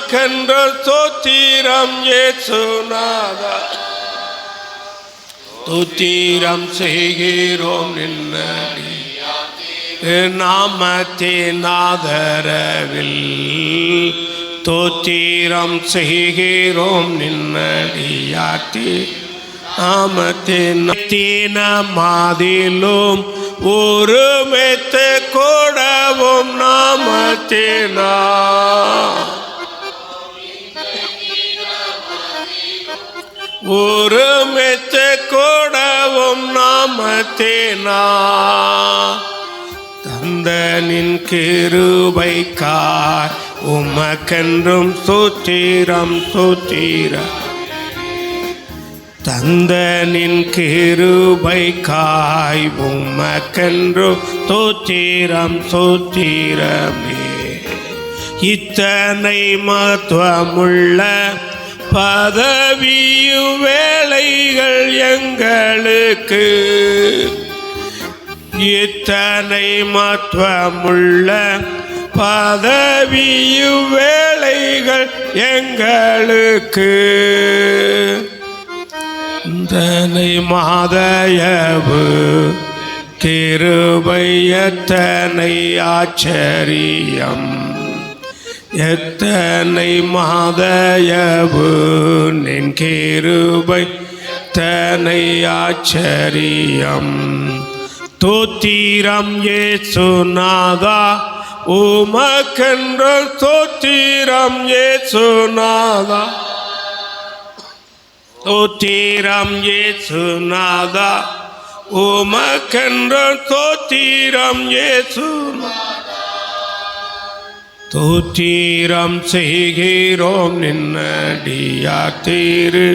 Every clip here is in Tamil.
உமக்கென்று ஸ்தோத்திரம் இயேசுநாதா. ஸ்தோத்திரம் செய்கிறோம் நின்னடி நாமத்தின் ஆதரவில். ஸ்தோத்திரம் செய்கிறோம் நின்னடியாத்தி நாமத்தின் மாதிலும் ஒருமித்து கூடவும் நாமத்தினா. ஒருமித்து கூடவும் நாமத்தினா. தந்தனின் கிருபைக்காய் உமக்கென்றும் ஸ்தோத்திரம் ஸ்தோத்திரம். தந்தனின் கிருபைக்காய் உமக்கென்றும் ஸ்தோத்திரம் ஸ்தோத்திரமே. இத்தனை மகத்துவமுள்ள பதவியும் வேலைகள் எங்களுக்கு. இத்தனை மகத்துவமுள்ள பதவியும் வேலைகள் எங்களுக்கு. தனை மாதயவு கிருபை எத்தனை ஆச்சரியம். எத்தனை மாதயவு நின் கிருபை எத்தனை ஆச்சரியம். ஸ்தோத்திரம் இயேசுநாதா உமக்கென்று ஸ்தோத்திரம் இயேசுநாதா. ஸ்தோத்திரம் இயேசுநாதா உமக்கென்று ஸ்தோத்திரம் இயேசுநாதா. ஸ்தோத்திரம் செய்கிறோம் நின்னடியார் திரு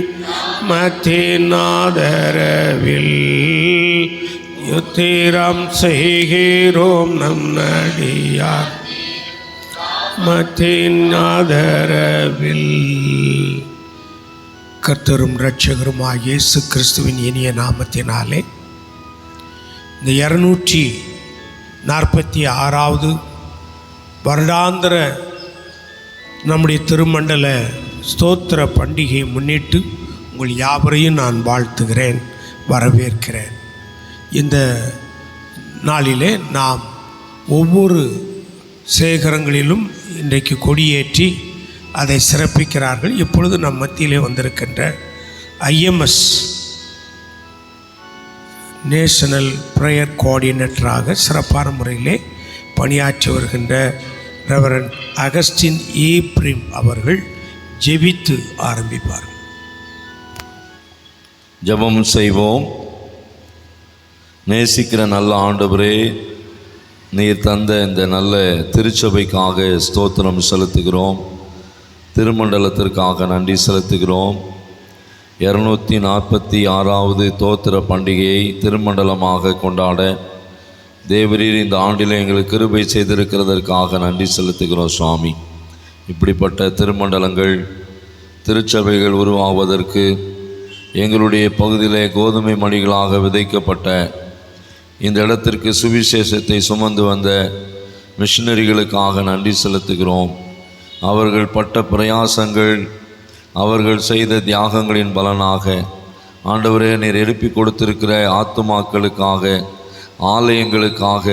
மத்தின் ஆதரவில். ஸ்தோத்திரம் செய்கிறோம் நன்னடியார் மத்தின் ஆதரவில். கர்த்தரும் இரட்சகருமாய் இயேசு கிறிஸ்துவின் இனிய நாமத்தினாலே இந்த 246வது வருடாந்திர நம்முடைய திருமண்டல ஸ்தோத்திர பண்டிகையை முன்னிட்டு உங்கள் யாவரையும் நான் வாழ்த்துகிறேன், வரவேற்கிறேன். இந்த நாளிலே நாம் ஒவ்வொரு சேகரங்களிலும் இன்றைக்கு கொடியேற்றி அதை சிறப்பிக்கிறார்கள். இப்பொழுது நம் மத்தியிலே வந்திருக்கின்ற IMS நேஷனல் ப்ரேயர் கோஆர்டினேட்டராக சிறப்பான முறையிலே பணியாற்றி வருகின்ற ரெவரண்ட் அகஸ்டின் ஏப்ரிம் அவர்கள் ஜெபித்து ஆரம்பிப்பார்கள். ஜெபம் செய்வோம். நேசிக்கிற நல்ல ஆண்டவரே, நீர் தந்த இந்த நல்ல திருச்சபைக்காக ஸ்தோத்திரம் செலுத்துகிறோம். திருமண்டலத்திற்காக நன்றி செலுத்துகிறோம். 246வது தோத்திர பண்டிகையை திருமண்டலமாக கொண்டாட தேவரீர் இந்த ஆண்டில் எங்களுக்கு கிருபை செய்திருக்கிறதற்காக நன்றி செலுத்துகிறோம் சுவாமி. இப்படிப்பட்ட திருமண்டலங்கள் திருச்சபைகள் உருவாவதற்கு எங்களுடைய பகுதியிலே கோதுமை மணிகளாக விதைக்கப்பட்ட இந்த இடத்திற்கு சுவிசேஷத்தை சுமந்து வந்த மிஷினரிகளுக்காக நன்றி செலுத்துகிறோம். அவர்கள் பட்ட பிரயாசங்கள், அவர்கள் செய்த தியாகங்களின் பலனாக ஆண்டவரே நீர் எழுப்பி கொடுத்திருக்கிற ஆத்துமாக்களுக்காக, ஆலயங்களுக்காக,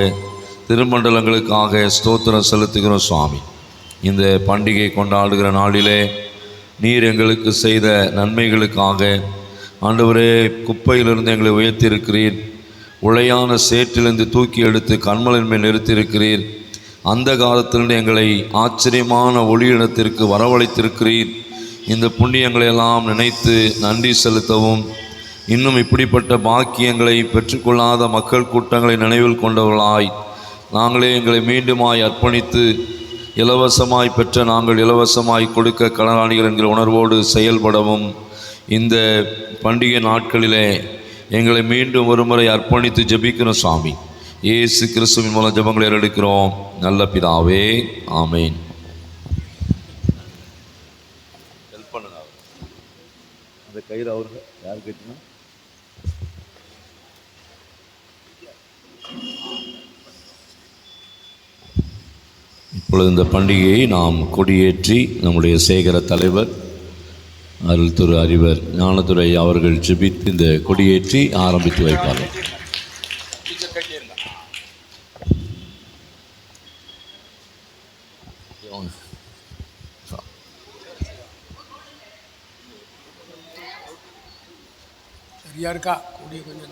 திருமண்டலங்களுக்காக ஸ்தோத்திரம் செலுத்துகிறோம் சுவாமி. இந்த பண்டிகை கொண்டாடுகிற நாளிலே நீர் எங்களுக்கு செய்த நன்மைகளுக்காக ஆண்டவரே குப்பையிலிருந்து எங்களை உயர்த்தியிருக்கிறீர். உளையான சேற்றிலிருந்து தூக்கி எடுத்து கண்மலின் மேல் நிறுத்தியிருக்கிறீர். அந்த காலத்திலிருந்து எங்களை ஆச்சரியமான ஒளியிடத்திற்கு வரவழைத்திருக்கிறீர். இந்த புண்ணியங்களையெல்லாம் நினைத்து நன்றி செலுத்தவும், இன்னும் இப்படிப்பட்ட பாக்கியங்களை பெற்றுக்கொள்ளாத மக்கள் கூட்டங்களை நினைவில் கொண்டவர்களாய் நாங்களே எங்களை மீண்டுமாய் அர்ப்பணித்து இலவசமாய் பெற்ற நாங்கள் இலவசமாய் கொடுக்க கடனாளிகள் என்கிற உணர்வோடு செயல்படவும் இந்த பண்டிகை நாட்களிலே எங்களை மீண்டும் ஒருமுறை அர்ப்பணித்து ஜெபிக்கிறோம் சுவாமி. இயேசு கிறிஸ்துவின் மூலம் ஜெபங்களை எடுக்கிறோம் நல்ல பிதாவே, ஆமேன். ஹெல்ப் பண்ணுங்க. அந்த கயிறு அவருக்கு யார் கேட்டீங்கன்னா இப்பொழுது இந்த பண்டிகையை நாம் கொடியேற்றி நம்முடைய சேகர தலைவர் அருள் திரு அறிவர் ஞானதுரை அவர்கள் ஜெபித்து இந்த கொடியேற்றி ஆரம்பித்து வைப்பார்கள். சரியா இருக்கா? கொடிய கொஞ்சம்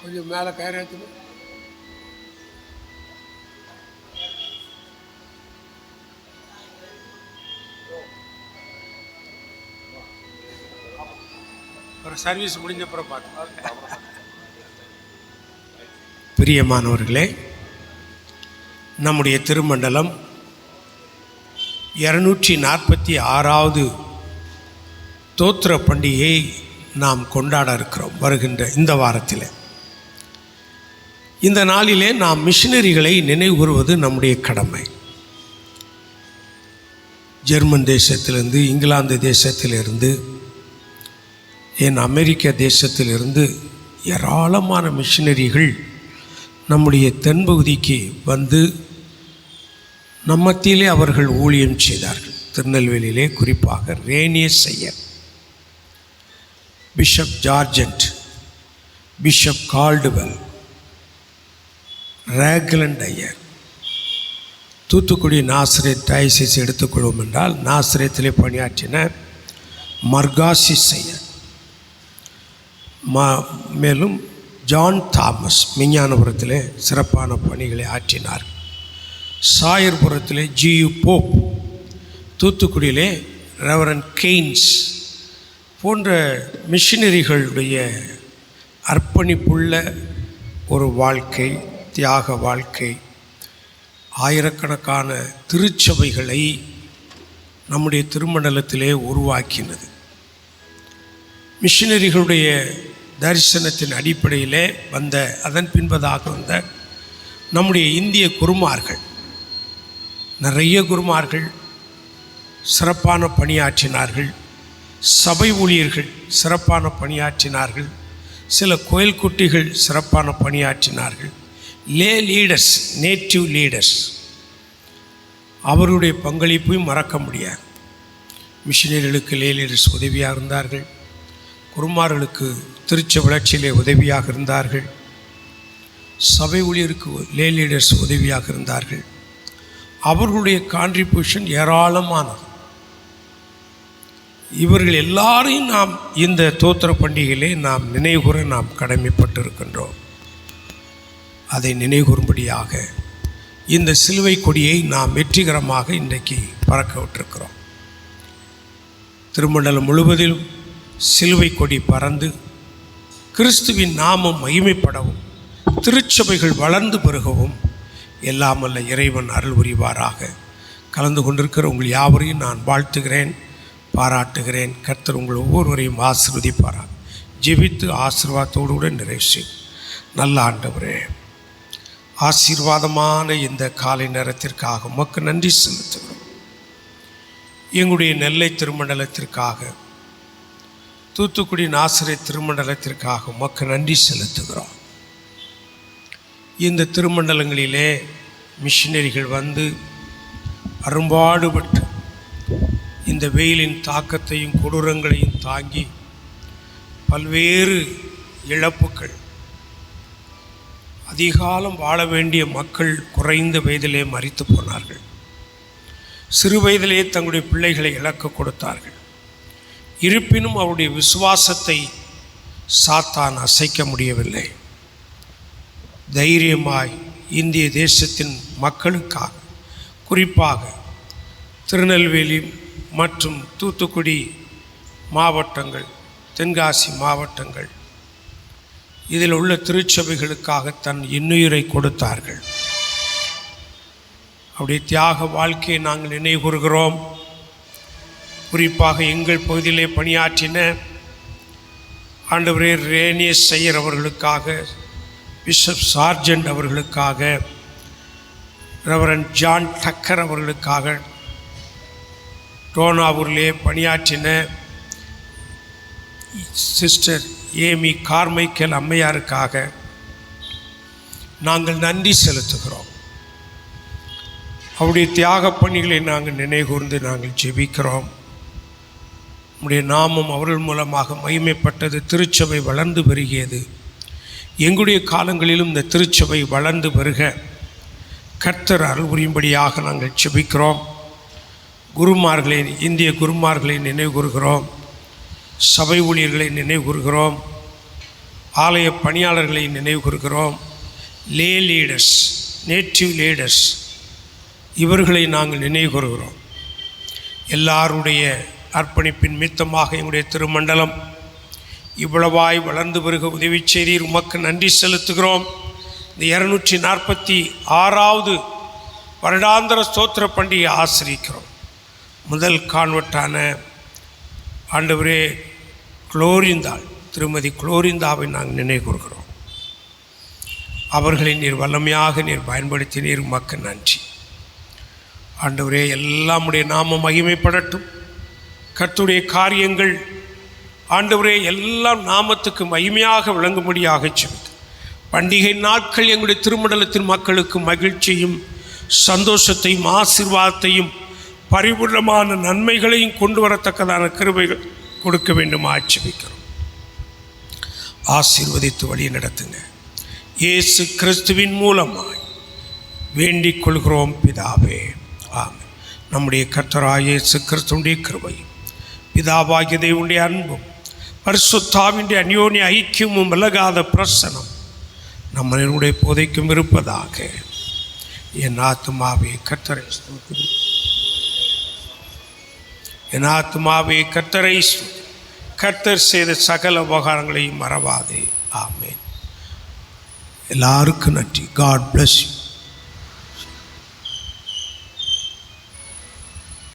கொஞ்சம் மேலே கயிறேற்று. ஒரு சர்வீஸ் முடிஞ்சப்புறம் பார்த்து. பிரியமானவர்களே, நம்முடைய திருமண்டலம் 246வது தோத்திர பண்டிகையை நாம் கொண்டாட இருக்கிறோம் வருகின்ற இந்த வாரத்தில். இந்த நாளிலே நாம் மிஷினரிகளை நினைவுகூறுவது நம்முடைய கடமை. ஜெர்மன் தேசத்திலிருந்து, இங்கிலாந்து தேசத்திலிருந்து, ஏன் அமெரிக்க தேசத்திலிருந்து ஏராளமான மிஷினரிகள் நம்முடைய தென்பகுதிக்கு வந்து நம்மத்திலே அவர்கள் ஊழியம் செய்தார்கள். திருநெல்வேலியிலே குறிப்பாக Rhenius Iyer, bishop Sargent, bishop Caldwell, Ragland Iyer, Thoothukudi Nazareth diocese எடுத்துக்கொள்வோம் என்றால் நாசரேத்திலே பணியாற்றின மர்காசிஸ் ஐயர், மேலும் ஜான் தாமஸ் விஞ்ஞானபுரத்திலே சிறப்பான பணிகளை ஆற்றினார். சாயர்புரத்திலே ஜியு போப், தூத்துக்குடியிலே ரெவரன் கெய்ன்ஸ் போன்ற மிஷினரிகளுடைய அர்ப்பணிப்புள்ள ஒரு வாழ்க்கை, தியாக வாழ்க்கை, ஆயிரக்கணக்கான திருச்சபைகளை நம்முடைய திருமண்டலத்திலே உருவாக்கினது. மிஷினரிகளுடைய தரிசனத்தின் அடிப்படையிலே வந்த, அதன் பின்பதாக வந்த நம்முடைய இந்திய குருமார்கள், நிறைய குருமார்கள் சிறப்பான பணியாற்றினார்கள். சபை ஊழியர்கள் சிறப்பான பணியாற்றினார்கள். சில கோயில் குட்டிகள் சிறப்பான பணியாற்றினார்கள். லே லீடர்ஸ், நேட்டிவ் லீடர்ஸ், அவருடைய பங்களிப்பையும் மறக்க முடியாது. மிஷினரிகளுக்கு லே லீடர்ஸ் உதவியாக இருந்தார்கள். குருமார்களுக்கு திருச்ச வளர்ச்சியிலே உதவியாக இருந்தார்கள். சபை ஊழியருக்கு லே லீடர்ஸ் உதவியாக இருந்தார்கள். அவர்களுடைய கான்ட்ரிபியூஷன் ஏராளமானது. இவர்கள் எல்லாரையும் நாம் இந்த தோத்திர பண்டிகையிலே நாம் நினைவுகூர நாம் கடமைப்பட்டிருக்கின்றோம். அதை நினைவுகூறும்படியாக இந்த சிலுவை கொடியை நாம் வெற்றிகரமாக இன்றைக்கு பறக்க விட்டிருக்கிறோம். திருமண்டலம் முழுவதிலும் சிலுவை கொடி பறந்து கிறிஸ்துவின் நாமம் மகிமைப்படவும், திருச்சபைகள் வளர்ந்து பெருகவும் எல்லாம் வல்ல இறைவன் அருள் புரிவாராக. கலந்து கொண்டிருக்கிற உங்கள் யாவரையும் நான் வாழ்த்துகிறேன், பாராட்டுகிறேன். கர்த்தர் உங்கள் ஒவ்வொருவரையும் ஆசீர்வதிப்பாராக. ஜெபித்து ஆசீர்வாதத்தோடு கூட நிறைவு செய்யும். நல்ல ஆண்டவரே, ஆசீர்வாதமான இந்த காலை நேரத்திற்காக உமக்கு நன்றி செலுத்துகிறோம். எங்களுடைய நெல்லை திருமண்டலத்திற்காக, தூத்துக்குடி நாசரேத் திருமண்டலத்திற்காக உமக்கு நன்றி செலுத்துகிறோம். இந்த திருமண்டலங்களிலே மிஷினரிகள் வந்து அரும்பாடுபட்டு இந்த வெயிலின் தாக்கத்தையும் கொடூரங்களையும் தாங்கி பல்வேறு இழப்புகள், அதிகாலம் வாழ வேண்டிய மக்கள் குறைந்த வயதிலே மரித்து போனார்கள். சிறு வயதிலே தங்களுடைய பிள்ளைகளை இழக்க கொடுத்தார்கள். இருப்பினும் அவருடைய விசுவாசத்தை சாத்தான் அசைக்க முடியவில்லை. தைரியமாய் இந்திய தேசத்தின் மக்களுக்காக, குறிப்பாக திருநெல்வேலி மற்றும் தூத்துக்குடி மாவட்டங்கள், தென்காசி மாவட்டங்கள், இதில் உள்ள திருச்சபைகளுக்காக தன் இன்னுயிரை கொடுத்தார்கள். அவருடைய தியாக வாழ்க்கையை நாங்கள் நினைவுகூறுகிறோம். குறிப்பாக எங்கள் பகுதியிலே பணியாற்றின ஆண்டவரே ரேனியஸ் ஐயர் அவர்களுக்காக, பிஷப் சார்ஜென்ட் அவர்களுக்காக, ரெவரண்ட் ஜான் டக்கர் அவர்களுக்காக, டோனாவூரிலே பணியாற்றின சிஸ்டர் ஏமி கார்மைக்கேல் அம்மையாருக்காக நாங்கள் நன்றி செலுத்துகிறோம். அவருடைய தியாக பணிகளை நாங்கள் நினைகூர்ந்து நாங்கள் ஜெபிக்கிறோம். நம்முடைய நாமம் அவர்கள் மூலமாக மகிமைப்பட்டது. திருச்சபை வளர்ந்து பெருகியது. எங்களுடைய காலங்களிலும் இந்த திருச்சபை வளர்ந்து பெருக கர்த்தர் அருள் புரியும்படியாக நாங்கள் ஜெபிக்கிறோம். குருமார்களை, இந்திய குருமார்களை நினைவுகூர்கிறோம். சபை ஊழியர்களை நினைவுகூர்கிறோம். ஆலய பணியாளர்களை நினைவுகூர்கிறோம். லே லீடர்ஸ், நேட்டிவ் லீடர்ஸ், இவர்களை நாங்கள் நினைவுகூர்கிறோம். எல்லாருடைய அர்ப்பணிப்பின் மித்தமாக எங்களுடைய திருமண்டலம் இவ்வளவாய் வளர்ந்து பிறகு உதவி செய்தீர். உமக்கு நன்றி செலுத்துகிறோம். இந்த 246வது வருடாந்திர ஸ்தோத்திர பண்டிகையை ஆசிரிக்கிறோம். முதல் கான்வெர்ட்டான ஆண்டவரே குளோரிந்தாள், திருமதி குளோரிந்தாவை நாங்கள் நினைவு கூறுகிறோம். அவர்களை நீர் வல்லமையாக நீர் பயன்படுத்தினீர். உமக்கு நன்றி ஆண்டவரே. எல்லாமுடைய நாமம் மகிமைப்படட்டும். கர்த்தருடைய காரியங்கள் ஆண்டவரே எல்லாம் நாமத்துக்கு மகிமையாக விளங்கும்படியாக செய்வது. பண்டிகை நாட்கள் எங்களுடைய திருமண்டலத்தின் மக்களுக்கு மகிழ்ச்சியும் சந்தோஷத்தையும் ஆசீர்வாதத்தையும் பரிபூர்ணமான நன்மைகளையும் கொண்டு வரத்தக்கதான கிருபைகள் கொடுக்க வேண்டும் ஆட்சேபிக்கிறோம். ஆசீர்வதித்து வழி நடத்துங்க. இயேசு கிறிஸ்துவின் மூலமாய் வேண்டிக் கொள்கிறோம் பிதாவே, ஆமென். நம்முடைய கர்த்தராகிய இயேசு கிறிஸ்துவினுடைய கிருபையும் பிதாவாகிய தேவனுடைய அன்பும் பரிசுத்தாவினுடைய அந்யோன்ய ஐக்கியமும் விலகாத பிரசனம் நம்மளுடைய போதைக்கும் இருப்பதாக. என் ஆத்துமாவே கர்த்தரை ஸ்தோத்திரி, என் ஆத்துமாவே கர்த்தரை ஸ்தோத்திரி. கர்த்தர் செய்த சகல உபகாரங்களையும் மறவாதே. ஆமென். எல்லாருக்கும் நன்றி. God bless you.